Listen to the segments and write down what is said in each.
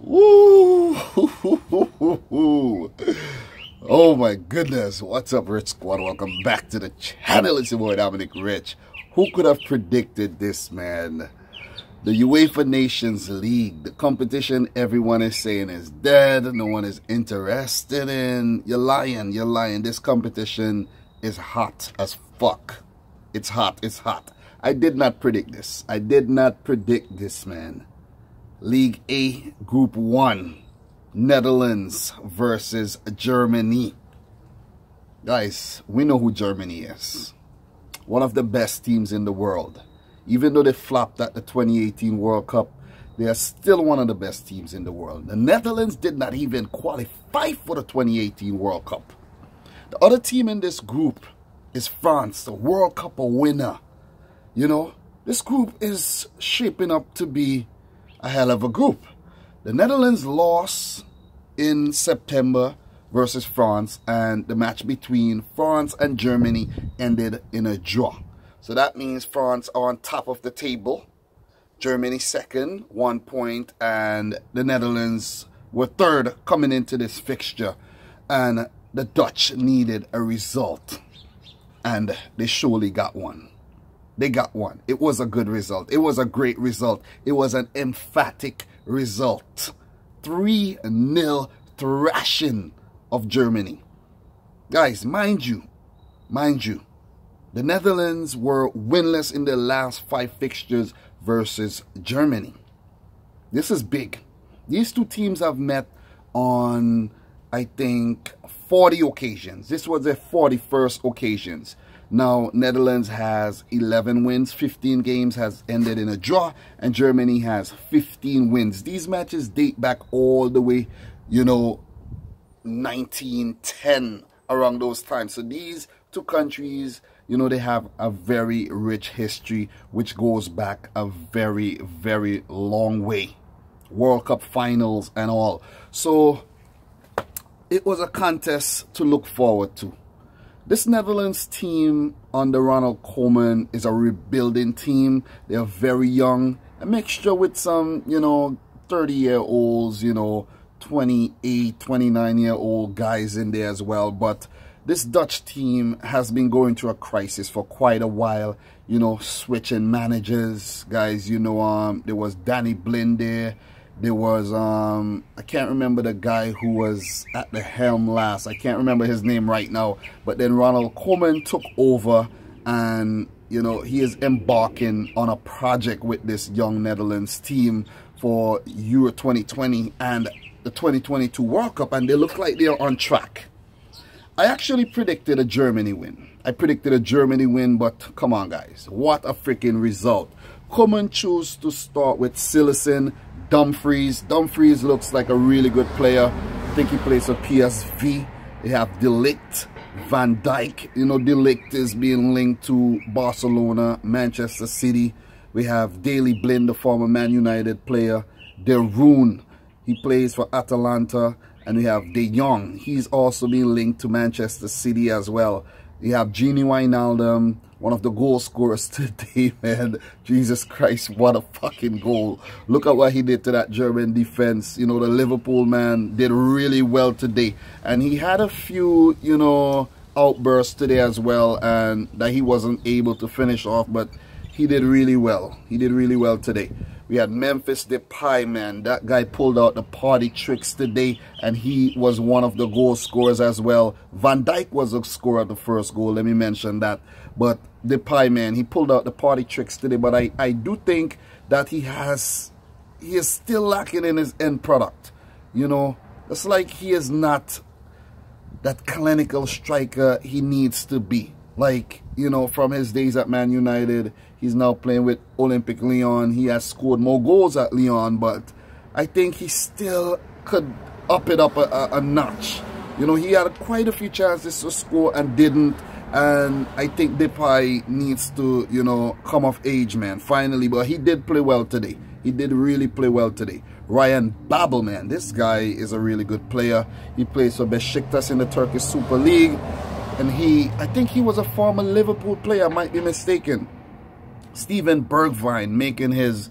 Woo! Oh my goodness. What's up, Rich Squad? Welcome back to the channel. It's your boy Dominic Rich. Who could have predicted this, man? The UEFA Nations League, the competition everyone is saying is dead, no one is interested in. You're lying, you're lying. This competition is hot as fuck. It's hot, it's hot. I did not predict this. I did not predict this, man. League A, Group 1, Netherlands versus Germany. Guys, we know who Germany is. One of the best teams in the world. Even though they flopped at the 2018 World Cup, they are still one of the best teams in the world. The Netherlands did not even qualify for the 2018 World Cup. The other team in this group is France, the World Cup winner. You know, this group is shaping up to be a hell of a group. The Netherlands lost in September versus France, and the match between France and Germany ended in a draw. So that means France are on top of the table, Germany second, 1 point, and the Netherlands were third coming into this fixture. And the Dutch needed a result, and they surely got one. They got one. It was a good result. It was a great result. It was an emphatic result. 3-0 thrashing of Germany. Guys, mind you, the Netherlands were winless in their last 5 fixtures versus Germany. This is big. These two teams have met on, I think, 40 occasions. This was their 41st occasions. Now, Netherlands has 11 wins, 15 games has ended in a draw, and Germany has 15 wins. These matches date back all the way, you know, 1910, around those times. So these two countries, you know, they have a very rich history, which goes back a very, very long way. World Cup finals and all. So it was a contest to look forward to. This Netherlands team under Ronald Koeman is a rebuilding team. They are very young. A mixture with some, you know, 30-year-olds, you know, 28, 29-year-old guys in there as well. But this Dutch team has been going through a crisis for quite a while. You know, switching managers. Guys, you know, there was Danny Blind there. There was, I can't remember the guy who was at the helm last. I can't remember his name right now. But then Ronald Koeman took over, and, you know, he is embarking on a project with this young Netherlands team for Euro 2020 and the 2022 World Cup, and they look like they are on track. I actually predicted a Germany win. I predicted a Germany win, but come on, guys. What a freaking result. Koeman chose to start with Silesen, Dumfries. Dumfries looks like a really good player. I think he plays for PSV. They have Dijk, Van Dijk. You know, Dijk is being linked to Barcelona, Manchester City. We have Daley Blind, the former Man United player. De Roon, he plays for Atalanta. And we have De Jong. He's also being linked to Manchester City as well. We have Wijnaldum, one of the goal scorers today, man. Jesus Christ, what a fucking goal. Look at what he did to that German defense. You know, the Liverpool man did really well today. And he had a few, you know, outbursts today as well, and that he wasn't able to finish off, but he did really well. He did really well today. We had Memphis Depay, man. That guy pulled out the party tricks today, and he was one of the goal scorers as well. Van Dijk was a scorer of the first goal, let me mention that. But Depay, man, he pulled out the party tricks today. But I do think that he is still lacking in his end product. You know, it's like he is not that clinical striker he needs to be. Like, you know, from his days at Man United, he's now playing with Olympique Lyon. He has scored more goals at Lyon, but I think he still could up it up a notch. You know, he had quite a few chances to score and didn't. And I think Depay needs to, you know, come of age, man, finally. But he did play well today. He did really play well today. Ryan Babel, man, this guy is a really good player. He plays for Besiktas in the Turkish Super League. And I think he was a former Liverpool player, I might be mistaken. Steven Bergwijn making his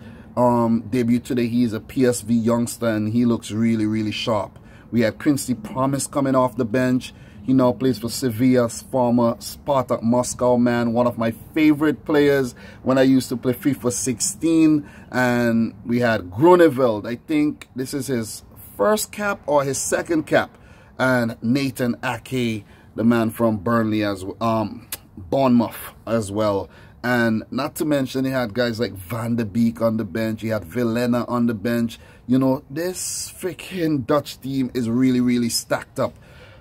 debut today. He's a PSV youngster and he looks really, really sharp. We had Quincy Promise coming off the bench. He now plays for Sevilla's former Spartak Moscow man. One of my favorite players when I used to play FIFA 16. And we had Grunewald. I think this is his first cap or his second cap. And Nathan Ake, the man from Burnley as Bournemouth as well. And not to mention, he had guys like Van der Beek on the bench. He had Villena on the bench. You know, this freaking Dutch team is really, really stacked up.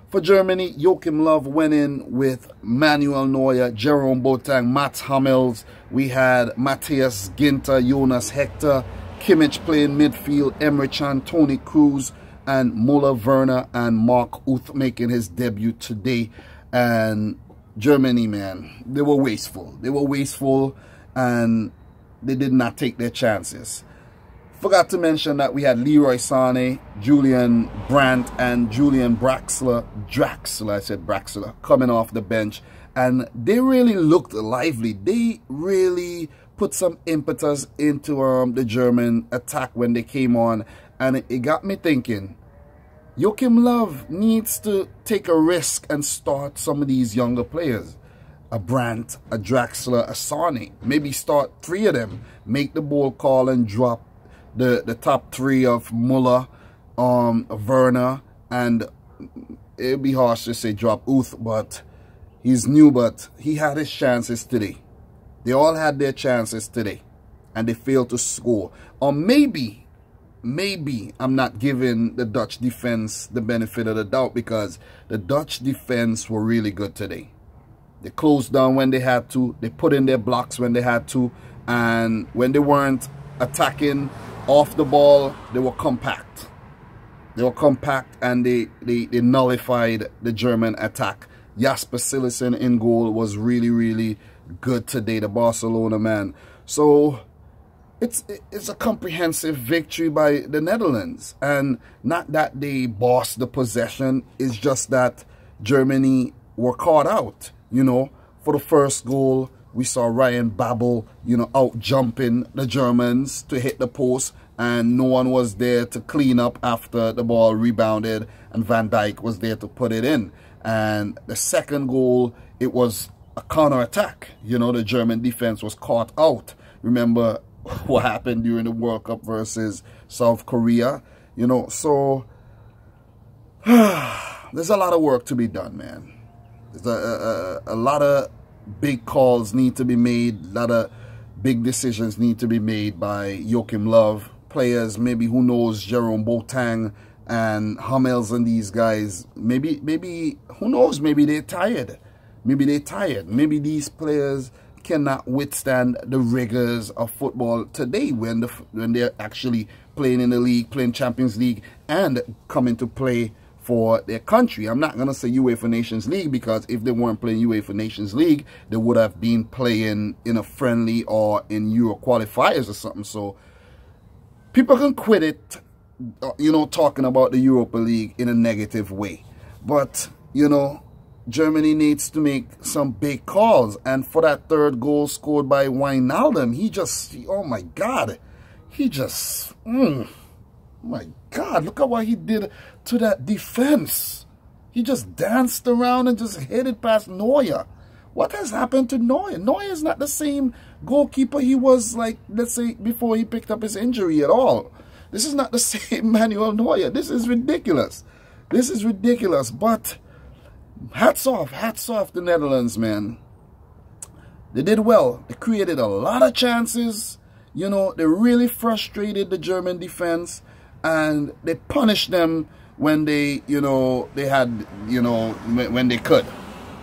For Germany, Joachim Löw went in with Manuel Neuer, Jerome Boateng, Mats Hummels. We had Matthias Ginter, Jonas Hector, Kimmich playing midfield, Emre Can, Toni Kroos, and Muller, Werner, and Mark Uth making his debut today. And Germany, man, they were wasteful. They were wasteful and they did not take their chances. Forgot to mention that we had Leroy Sané, Julian Brandt, and Julian Draxler, I said Draxler, coming off the bench. And they really looked lively. They really put some impetus into the German attack when they came on. And it got me thinking, Joachim Löw needs to take a risk and start some of these younger players. A Brandt, a Draxler, a Sané. Maybe start 3 of them. Make the ball call and drop the top 3 of Muller, Werner, and it'd be harsh to say drop Uth, but he's new, but he had his chances today. They all had their chances today, and they failed to score. Or maybe I'm not giving the Dutch defense the benefit of the doubt, because the Dutch defense were really good today. They closed down when they had to. They put in their blocks when they had to. And when they weren't attacking off the ball, they were compact. They were compact and they nullified the German attack. Jasper Cillessen in goal was really, really good today, the Barcelona man. So it's a comprehensive victory by the Netherlands. And not that they bossed the possession, it's just that Germany were caught out. You know, for the first goal, we saw Ryan Babel, you know, out jumping the Germans to hit the post, and no one was there to clean up after the ball rebounded, and Van Dijk was there to put it in. And the second goal, it was a counter-attack. You know, the German defense was caught out. Remember what happened during the World Cup versus South Korea? You know, so there's a lot of work to be done, man. There's a lot of big calls need to be made. A lot of big decisions need to be made by Joachim Löw. Players, maybe, who knows, Jerome Boateng and Hummels and these guys, maybe, who knows, maybe they're tired. Maybe they're tired. Maybe these players cannot withstand the rigors of football today when they're actually playing in the league, playing Champions League, and coming to play for their country. I'm not going to say UEFA Nations League, because if they weren't playing UEFA Nations League, they would have been playing in a friendly or in Euro qualifiers or something. So people can quit it, you know, talking about the Europa League in a negative way. But, you know, Germany needs to make some big calls. And for that third goal scored by Wijnaldum, he just, oh my God, he just, my God, look at what he did to that defense. He just danced around and just hit it past Neuer. What has happened to Neuer? Neuer is not the same goalkeeper he was, like, let's say, before he picked up his injury at all. This is not the same Manuel Neuer. This is ridiculous. This is ridiculous. But hats off the Netherlands, man. They did well. They created a lot of chances. You know, they really frustrated the German defense. And they punished them when they, you know, they had, you know, when they could.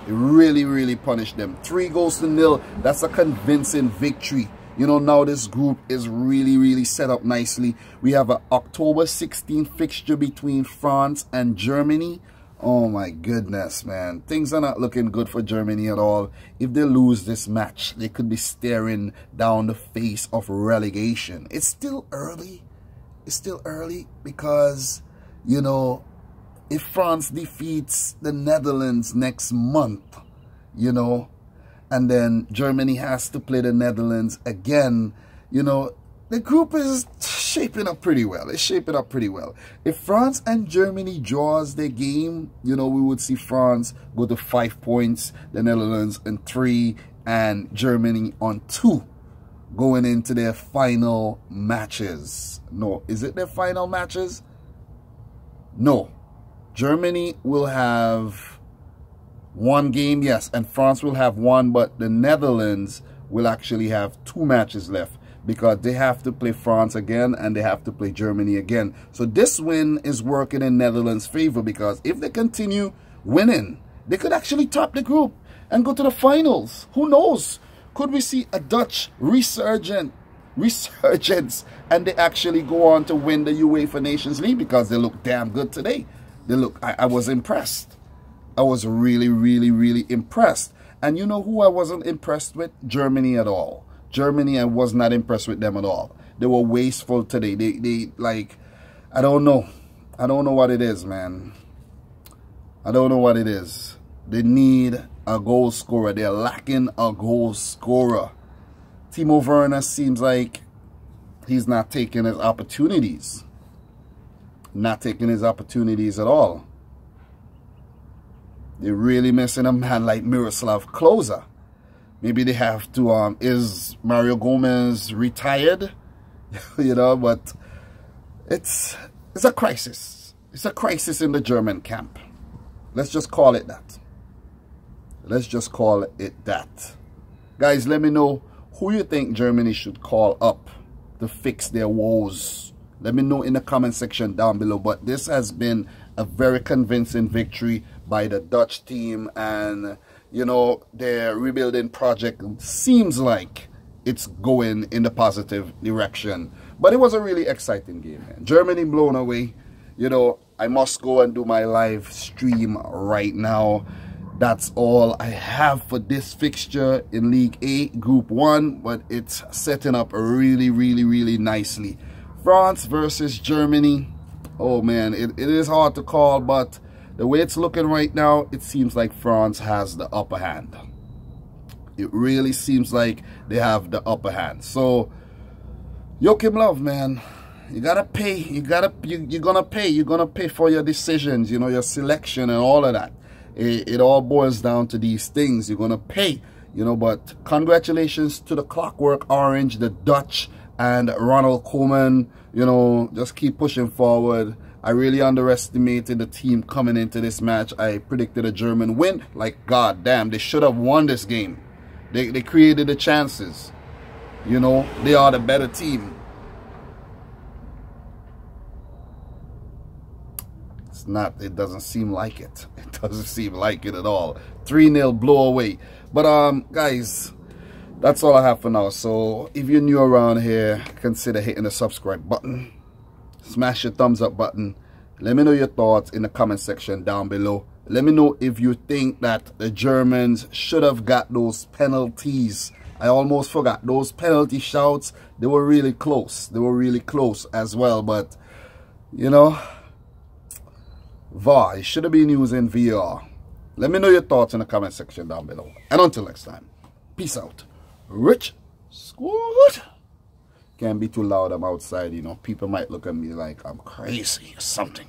They really, really punished them. 3-0. That's a convincing victory. You know, now this group is really, really set up nicely. We have an October 16th fixture between France and Germany. Oh my goodness, man. Things are not looking good for Germany at all. If they lose this match, they could be staring down the face of relegation. It's still early. It's still early because, you know, if France defeats the Netherlands next month, you know, and then Germany has to play the Netherlands again, you know, the group is shaping up pretty well. It's shaping up pretty well. If France and Germany draws their game, you know, we would see France go to 5 points, the Netherlands on 3, and Germany on 2, going into their final matches. No, is it their final matches? No. Germany will have 1 game, yes, and France will have 1, but the Netherlands will actually have 2 matches left, because they have to play France again and they have to play Germany again. So this win is working in Netherlands' favor, because if they continue winning, they could actually top the group and go to the finals. Who knows? Could we see a Dutch resurgence and they actually go on to win the UEFA Nations League, because they look damn good today. They look, I was impressed. I was really, really, really impressed. And you know who I wasn't impressed with? Germany at all. Germany, I was not impressed with them at all. They were wasteful today. They like, I don't know. I don't know what it is, man. I don't know what it is. They need a goal scorer. They're lacking a goal scorer. Timo Werner seems like he's not taking his opportunities. Not taking his opportunities at all. They're really missing a man like Miroslav Klose. Maybe they have to, is Mario Gomez retired? You know, but it's a crisis. It's a crisis in the German camp. Let's just call it that. Let's just call it that. Guys, let me know who you think Germany should call up to fix their woes. Let me know in the comment section down below. But this has been a very convincing victory by the Dutch team, and you know, their rebuilding project seems like it's going in the positive direction. But it was a really exciting game, man. Germany blown away. You know, I must go and do my live stream right now. That's all I have for this fixture in League A, Group 1. But it's setting up really, really, really nicely. France versus Germany. Oh, man, it is hard to call, but the way it's looking right now, it seems like France has the upper hand. It really seems like they have the upper hand. So, Joachim Löw, man, you gotta pay. You're gonna pay. You're gonna pay for your decisions, you know, your selection and all of that. It all boils down to these things. You're gonna pay, you know. But congratulations to the Clockwork Orange, the Dutch, and Ronald Koeman. You know, just keep pushing forward. I really underestimated the team coming into this match. I predicted a German win. Like, god damn, they should have won this game. They created the chances. You know, they are the better team. It's not, it doesn't seem like it. It doesn't seem like it at all. 3-0 blow away. But guys, that's all I have for now. So if you're new around here, consider hitting the subscribe button. Smash your thumbs up button. Let me know your thoughts in the comment section down below. Let me know if you think that the Germans should have got those penalties. I almost forgot those penalty shouts. They were really close. They were really close as well. But, you know, VAR, it should have been using VR. Let me know your thoughts in the comment section down below. And until next time, peace out. Rich Squad. Can't be too loud. I'm outside, you know. People might look at me like I'm crazy or something.